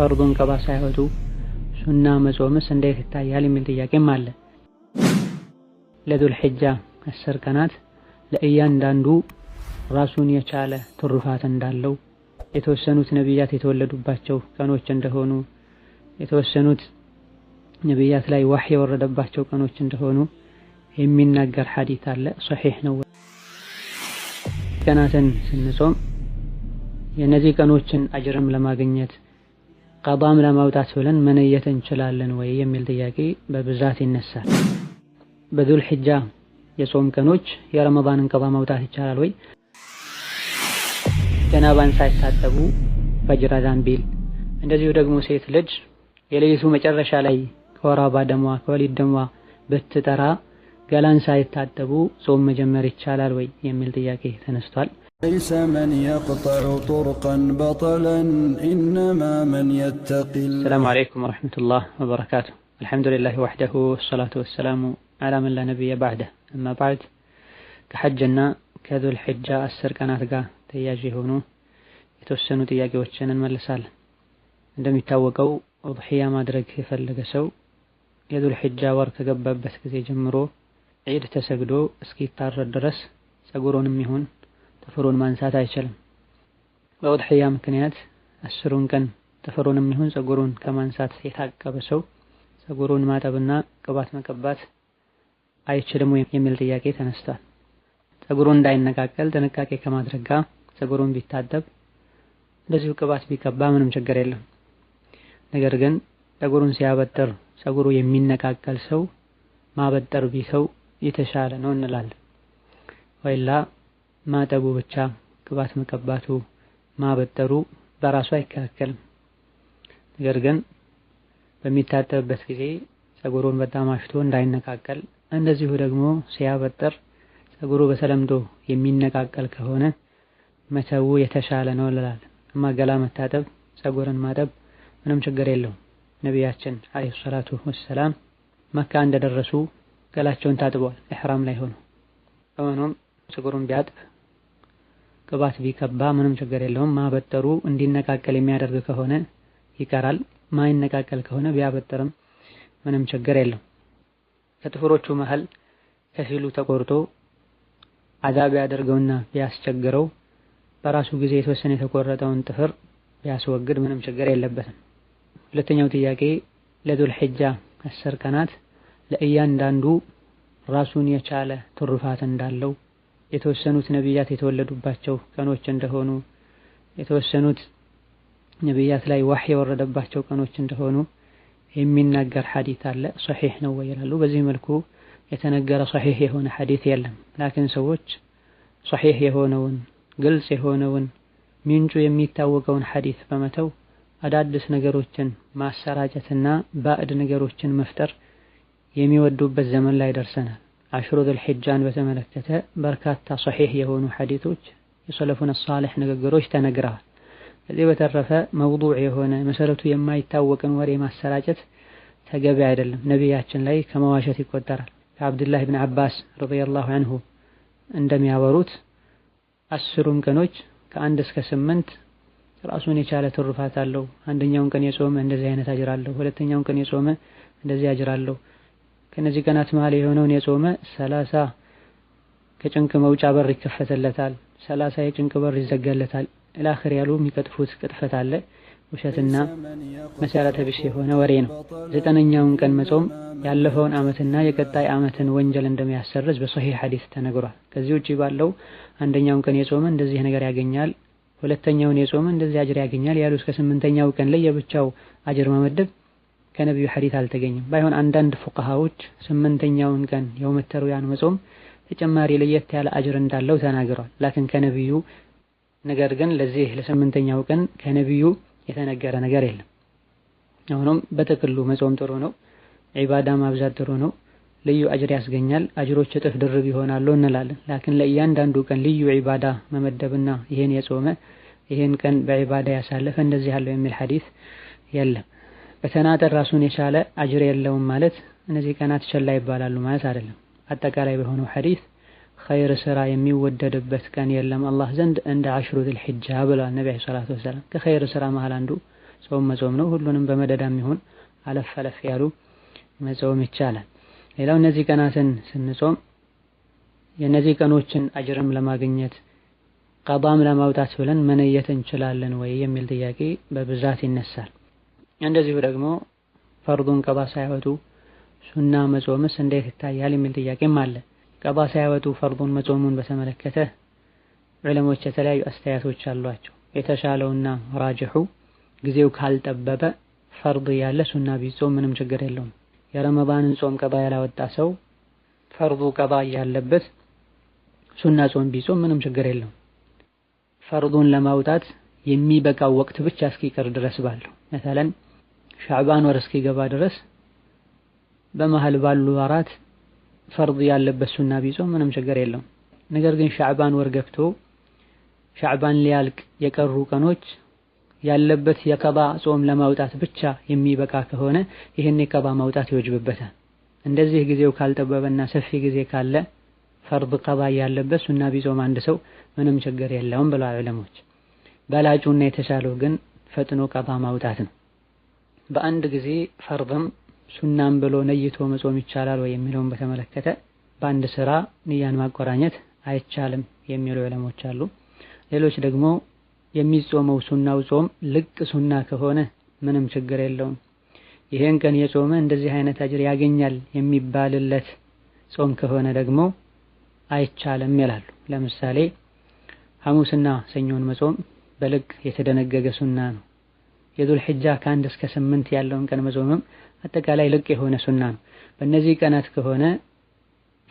ፈርዱን ቀባ ሳይወጡ ሱና መጾምስ እንዴት ይታያል የሚል ጥያቄም አለ። ለዙል ሒጃ 10 ቀናት ለእያንዳንዱ ራሱን የቻለ ትሩፋት እንዳለው የተወሰኑት ነቢያት የተወለዱባቸው ቀኖች እንደሆኑ የተወሰኑት ነቢያት ላይ ወህይ የወረደባቸው ቀኖች እንደሆኑ የሚናገር ሐዲስ አለ። ሶሒህ ነው። ቀናትን ስንጾም የነዚህ ቀኖችን አጅርም ለማግኘት ቀዳም ለማውጣት ብለን መነየት እንችላለን ወይ የሚል ጥያቄ በብዛት ይነሳል። በዙል ሒጃ የጾም ቀኖች የረመዳንን ቀዳ ማውጣት ይቻላል ወይ? ጀናባን ሳይታጠቡ ፈጅር አዛን ቢል፣ እንደዚሁ ደግሞ ሴት ልጅ የሌሊቱ መጨረሻ ላይ ከወር አበባ ደሟ ከወሊድ ደሟ ብትጠራ ገላን ሳይታጠቡ ጾም መጀመር ይቻላል ወይ የሚል ጥያቄ ተነስቷል። ليس من يقطع طرقا بطلا إنما من يتقي. السلام عليكم ورحمة الله وبركاته. الحمد لله وحده والصلاة والسلام على من لا نبي بعده. أما بعد كحجنا كذو الحجة 10 ቀናት ጋር ተያያዥ ሆኖ የተወሰኑ ጥያቄዎችን እንመልሳለን። እንደሚታወቀው ኡድሂያ ማድረግ የፈለገ ሰው የዙል ሒጃ ወር ከገባበት ጊዜ ጀምሮ ዒድ ተሰግዶ እስኪታረድ ድረስ ፀጉሩንም ይሁን ጥፍሩን ማንሳት አይችልም። በኡድሂያ ምክንያት 10ን ቀን ጥፍሩንም ይሁን ፀጉሩን ከማንሳት የታቀበ ሰው ፀጉሩን ማጠብና ቅባት መቀባት አይችልም የሚል ጥያቄ ተነስቷል። ፀጉሩን እንዳይነቃቀል ጥንቃቄ ከማድረግ ጋር ፀጉሩን ቢታጠብ እንደዚሁ ቅባት ቢቀባ ምንም ችግር የለም። ነገር ግን ፀጉሩን ሲያበጥር ፀጉሩ የሚነቃቀል ሰው ማበጠር ቢተው የተሻለ ነው እንላለን። ወይላ ማጠቡ ብቻ ቅባት መቀባቱ ማበጠሩ በራሱ አይከለከልም። ነገር ግን በሚታጠብበት ጊዜ ፀጉሩን በጣም አሽቶ እንዳይነቃቀል፣ እንደዚሁ ደግሞ ሲያበጥር ፀጉሩ በተለምዶ የሚነቃቀል ከሆነ መተው የተሻለ ነው እንላለን። እማ ገላ መታጠብ ፀጉርን ማጠብ ምንም ችግር የለውም። ነቢያችን አለይሂ ሰላቱ ወሰላም መካ እንደደረሱ ገላቸውን ታጥበዋል ኢሕራም ላይ ሆነው። በመሆኑም ፀጉሩን ቢያጥብ ቅባት ቢቀባ ምንም ችግር የለውም። ማበጠሩ እንዲነቃቀል የሚያደርግ ከሆነ ይቀራል። ማይነቃቀል ከሆነ ቢያበጥርም ምንም ችግር የለውም። ከጥፍሮቹ መሃል ከፊሉ ተቆርጦ አዛብ ያደርገውና ቢያስቸግረው በራሱ ጊዜ የተወሰነ የተቆረጠውን ጥፍር ቢያስወግድ ምንም ችግር የለበትም። ሁለተኛው ጥያቄ ለዙል ሒጃ 10 ቀናት ለእያንዳንዱ ራሱን የቻለ ትሩፋት እንዳለው የተወሰኑት ነቢያት የተወለዱባቸው ቀኖች እንደሆኑ የተወሰኑት ነቢያት ላይ ወህይ የወረደባቸው ቀኖች እንደሆኑ የሚናገር ሐዲስ አለ። ሶሒህ ነው ወይ ይላሉ። በዚህ መልኩ የተነገረ ሶሒህ የሆነ ሐዲስ የለም። ላኪን ሰዎች ሶሒህ የሆነውን ግልጽ የሆነውን ምንጩ የሚታወቀውን ሐዲስ በመተው አዳዲስ ነገሮችን ማሰራጨትና ባዕድ ነገሮችን መፍጠር የሚወዱበት ዘመን ላይ ደርሰናል። አሽሩ ዙል ሒጃን በተመለከተ በርካታ ሶሒህ የሆኑ ሐዲሶች የሰለፉን ሷሊህ ንግግሮች ተነግረዋል። ከዚህ በተረፈ መውዱዕ የሆነ መሰረቱ የማይታወቅን ወሬ ማሰራጨት ተገቢ አይደለም። ነቢያችን ላይ ከመዋሸት ይቆጠራል። ከአብዱላህ ብን አባስ ረዲየላሁ ዐንሁ እንደሚያወሩት 10ሩም ቀኖች ከ1 እስከ 8 ራሱን የቻለ ትሩፋት አለው። አንደኛውን ቀን የጾመ እንደዚህ አይነት አጅር አለው። ሁለተኛውን ቀን የጾመ እንደዚህ አጅር አለው። ከነዚህ ቀናት መሃል የሆነውን የጾመ 30 ከጭንቅ መውጫ በር ይከፈተለታል፣ 30 የጭንቅ በር ይዘጋለታል። ኢላኺር ያሉ የሚቀጥፉት ቅጥፈት አለ። ውሸትና መሰረተ ቢስ የሆነ ወሬ ነው። 9ኛውን ቀን መጾም ያለፈውን ዓመትና የቀጣይ ዓመትን ወንጀል እንደሚያሰርዝ በሶሒህ ሐዲስ ተነግሯል። ከዚህ ውጪ ባለው አንደኛውን ቀን የጾመ እንደዚህ ነገር ያገኛል፣ ሁለተኛውን የጾመ እንደዚህ አጅር ያገኛል ያሉ እስከ 8ኛው ቀን ላይ የብቻው አጅር መመደብ ከነብዩ ሐዲስ አልተገኘም። ባይሆን አንዳንድ ፉቃሃዎች 8ኛውን ቀን የውመ ተርዊያን መጾም ተጨማሪ ለየት ያለ አጅር እንዳለው ተናግረዋል። ላኪን ከነብዩ ነገር ግን ለዚህ ለ8ኛው ቀን ከነብዩ የተነገረ ነገር የለም። አሁንም በጥቅሉ መጾም ጥሩ ነው፣ ዒባዳ ማብዛት ጥሩ ነው፣ ልዩ አጅር ያስገኛል፣ አጅሮች እጥፍ ድርብ ይሆናሉ እንላለን። ላኪን ለእያንዳንዱ ቀን ልዩ ዒባዳ መመደብና ይሄን የጾመ ይሄን ቀን በዒባዳ ያሳለፈ እንደዚህ ያለው የሚል ሐዲስ የለም። በተናጠል ራሱን የቻለ አጅር የለውም ማለት እነዚህ ቀናት ቸላ ይባላሉ ማለት አይደለም። አጠቃላይ በሆነው ሐዲስ ኸይር ስራ የሚወደድበት ቀን የለም አላህ ዘንድ እንደ አሽሩ ዙል ሒጃ ብለዋል ነብዩ ሰለላሁ ዐለይሂ ወሰለም። ከኸይር ስራ መሃል አንዱ ጾም መጾም ነው። ሁሉንም በመደዳም ይሁን አለፍ አለፍ ያሉ መጾም ይቻላል። ሌላው እነዚህ ቀናትን ስንጾም የእነዚህ ቀኖችን አጅርም ለማግኘት ቀዳም ለማውጣት ብለን መነየት እንችላለን ወይ የሚል ጥያቄ በብዛት ይነሳል። እንደዚሁ ደግሞ ፈርዱን ቀባ ሳያወጡ ሱና መጾምስ እንዴት ይታያል የሚል ጥያቄም አለ። ቀባ ሳያወጡ ፈርዱን መጾሙን በተመለከተ ዑለሞች የተለያዩ አስተያየቶች አሏቸው። የተሻለውና ራጅሑ ጊዜው ካልጠበበ ፈርድ ያለ ሱና ቢጾም ምንም ችግር የለውም። የረመዳንን ጾም ቀባ ያላወጣ ሰው ፈርዱ ቀባ ያለበት ሱና ጾም ቢጾም ምንም ችግር የለውም። ፈርዱን ለማውጣት የሚበቃው ወቅት ብቻ እስኪቀር ድረስ ባለው مثلا ሻዕባን ወር እስኪገባ ድረስ በመሃል ባሉ ወራት ፈርድ ያለበት ሱና ቢጾም ምንም ችግር የለውም። ነገር ግን ሻዕባን ወር ገብቶ ሻዕባን ሊያልቅ የቀሩ ቀኖች ያለበት የቀባ ጾም ለማውጣት ብቻ የሚበቃ ከሆነ ይሄን የቀባ ማውጣት ይወጅብበታል። እንደዚህ ጊዜው ካልጠበበና ሰፊ ጊዜ ካለ ፈርድ ቀባ ያለበት ሱና ቢጾም አንድ ሰው ምንም ችግር የለውም ብለዋል ዑለሞች። በላጩና የተሻለው ግን ፈጥኖ ቀባ ማውጣት ነው። በአንድ ጊዜ ፈርድም ሱናም ብሎ ነይቶ መጾም ይቻላል ወይ የሚለውን በተመለከተ በአንድ ስራ ንያን ማቆራኘት አይቻልም የሚሉ ዑለሞች አሉ። ሌሎች ደግሞ የሚጾመው ሱናው ጾም ልቅ ሱና ከሆነ ምንም ችግር የለውም፣ ይሄን ቀን የጾመ እንደዚህ አይነት አጅር ያገኛል የሚባልለት ጾም ከሆነ ደግሞ አይቻልም ይላሉ። ለምሳሌ ሐሙስና ሰኞን መጾም በልቅ የተደነገገ ሱና ነው። የዙል ሒጃ ከ1 እስከ 8 ያለውን ቀን መጾምም አጠቃላይ ልቅ የሆነ ሱና ነው። በእነዚህ ቀናት ከሆነ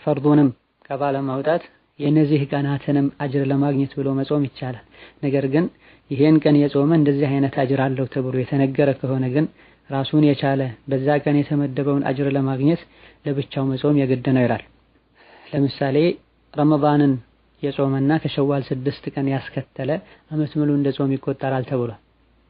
ፈርዱንም ቀባ ለማውጣት የነዚህ ቀናትንም አጅር ለማግኘት ብሎ መጾም ይቻላል። ነገር ግን ይሄን ቀን የጾመ እንደዚህ አይነት አጅር አለው ተብሎ የተነገረ ከሆነ ግን ራሱን የቻለ በዛ ቀን የተመደበውን አጅር ለማግኘት ለብቻው መጾም የግድ ነው ይላል። ለምሳሌ ረመዳንን የጾመና ከሸዋል 6 ቀን ያስከተለ አመት ሙሉ እንደ ጾም ይቆጠራል ተብሏል።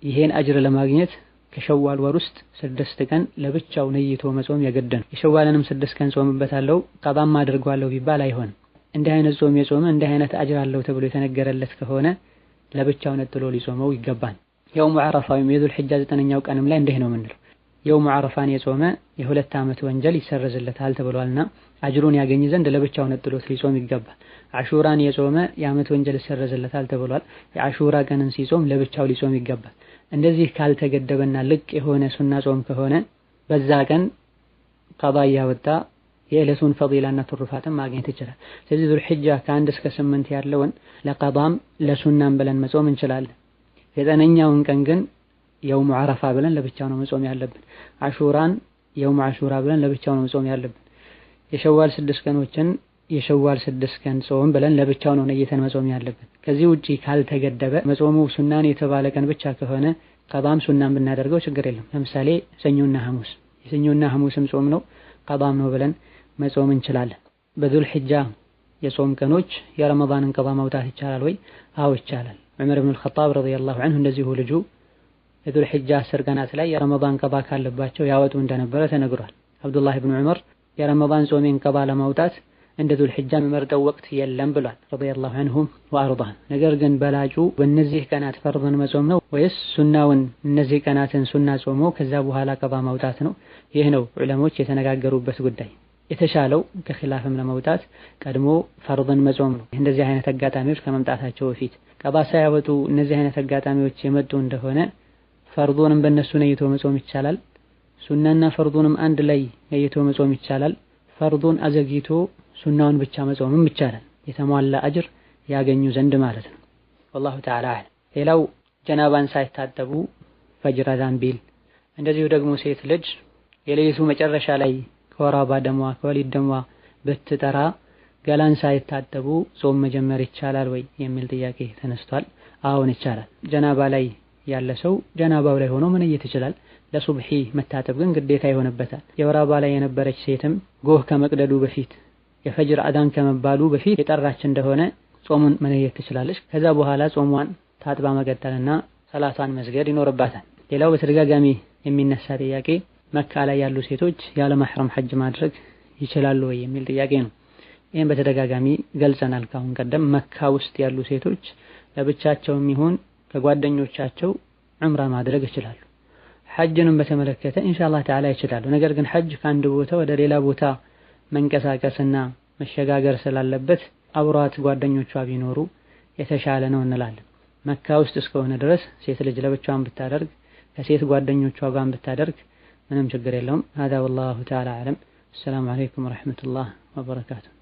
ይሄን አጅር ለማግኘት ከሸዋል ወር ውስጥ 6 ቀን ለብቻው ነይቶ መጾም የግድ ነው። የሸዋልንም 6 ቀን ጾምበታለሁ ቀባም አድርጓለሁ ቢባል አይሆንም። እንዲህ አይነት ጾም የጾመ እንዲህ አይነት አጅር አለው ተብሎ የተነገረለት ከሆነ ለብቻው ነጥሎ ሊጾመው ይገባል። የውሙ ዓረፋ ወይም የዙል ሒጃ 9ኛው ቀንም ላይ እንዲህ ነው የምንለው። የውሙ ዓረፋን የጾመ የ2 ዓመት ወንጀል ይሰረዝለታል ተብሏልና አጅሩን ያገኝ ዘንድ ለብቻው ነጥሎት ሊጾም ይገባል። አሹራን የጾመ የዓመት ወንጀል ይሰረዝለታል ተብሏል። የአሹራ ቀንን ሲጾም ለብቻው ሊጾም ይገባል። እንደዚህ ካልተገደበና ልቅ የሆነ ሱና ጾም ከሆነ በዛ ቀን ቀባ ያወጣ የዕለቱን ፈዲላና ትሩፋትን ማግኘት ይችላል። ስለዚህ ዙል ሒጃ ከ1 እስከ 8 ያለውን ለቀባም ለሱናም ብለን መጾም እንችላለን። 9ኛውን ቀን ግን የውሙ ዓረፋ ብለን ለብቻው ነው መጾም ያለብን። አሹራን የውሙ አሹራ ብለን ለብቻው ነው መጾም ያለብን። የሸዋል 6 ቀኖችን የሸዋል 6 ቀን ጾም ብለን ለብቻው ነው ነይተን መጾም ያለብን። ከዚህ ውጪ ካልተገደበ መጾሙ ሱናን የተባለ ቀን ብቻ ከሆነ ቀባም ሱናም ብናደርገው ችግር የለም። ለምሳሌ ሰኞና ሐሙስ የሰኞና ሐሙስም ጾም ነው ቀባም ነው ብለን መጾም እንችላለን። በዙል ሒጃ የጾም ቀኖች የረመዳንን ቀባ ማውጣት ይቻላል ወይ? አዎ ይቻላል። ዑመር ኢብኑ አልኸጣብ ረዲየላሁ ዐንሁ እንደዚሁ ልጁ የዙል ሒጃ 10 ቀናት ላይ የረመዳን ቀባ ካለባቸው ያወጡ እንደነበረ ተነግሯል። አብዱላህ ኢብኑ ዑመር የረመዳን ጾሜን ቀባ ለማውጣት እንደ ዙል ሒጃ የሚመርጠው ወቅት የለም ብሏል ረዲየላሁ ዐንሁም ወአርዳህ። ነገር ግን በላጩ በእነዚህ ቀናት ፈርድን መጾም ነው ወይስ ሱናውን እነዚህ ቀናትን ሱና ጾሞ ከዛ በኋላ ቀባ ማውጣት ነው? ይህ ነው ዑለሞች የተነጋገሩበት ጉዳይ። የተሻለው ከኺላፍም ለመውጣት ቀድሞ ፈርድን መጾም ነው። እንደዚህ አይነት አጋጣሚዎች ከመምጣታቸው በፊት ቀባ ሳያወጡ እነዚህ አይነት አጋጣሚዎች የመጡ እንደሆነ ፈርዱንም በእነሱ ነይቶ መጾም ይቻላል። ሱናና ፈርዱንም አንድ ላይ ነይቶ መጾም ይቻላል። ፈርዱን አዘግይቶ ሱናውን ብቻ መጾምም ይቻላል። የተሟላ አጅር ያገኙ ዘንድ ማለት ነው። ወላሁ ተዓላ አዕለም። ሌላው ጀናባን ሳይታጠቡ ፈጅር አዛን ቢል፣ እንደዚሁ ደግሞ ሴት ልጅ የሌሊቱ መጨረሻ ላይ ከወር አበባ ደሟ ከወሊድ ደሟ ብትጠራ ገላን ሳይታጠቡ ጾም መጀመር ይቻላል ወይ የሚል ጥያቄ ተነስቷል። አዎን ይቻላል። ጀናባ ላይ ያለ ሰው ጀናባው ላይ ሆኖ መነየት ይችላል። ለሱብሒ መታጠብ ግን ግዴታ ይሆንበታል። የወር አበባ ላይ የነበረች ሴትም ጎህ ከመቅደዱ በፊት የፈጅር አዳን ከመባሉ በፊት የጠራች እንደሆነ ጾሙን መነየት ትችላለች። ከዛ በኋላ ጾሟን ታጥባ መቀጠልና ሰላቷን መስገድ ይኖርባታል። ሌላው በተደጋጋሚ የሚነሳ ጥያቄ መካ ላይ ያሉ ሴቶች ያለ መሕረም ሐጅ ማድረግ ይችላሉ ወይ የሚል ጥያቄ ነው። ይህን በተደጋጋሚ ገልጸናል ካሁን ቀደም። መካ ውስጥ ያሉ ሴቶች ለብቻቸውም ይሁን ከጓደኞቻቸው ዑምራ ማድረግ ይችላሉ። ሐጅንም በተመለከተ ኢንሻአላህ ተዓላ ይችላሉ። ነገር ግን ሐጅ ከአንድ ቦታ ወደ ሌላ ቦታ መንቀሳቀስና መሸጋገር ስላለበት አብሯት ጓደኞቿ ቢኖሩ የተሻለ ነው እንላለን። መካ ውስጥ እስከሆነ ድረስ ሴት ልጅ ለብቻዋን ብታደርግ ከሴት ጓደኞቿ ጋር ብታደርግ ምንም ችግር የለውም። هذا والله تعالى أعلم. السلام عليكم ورحمة الله وبركاته.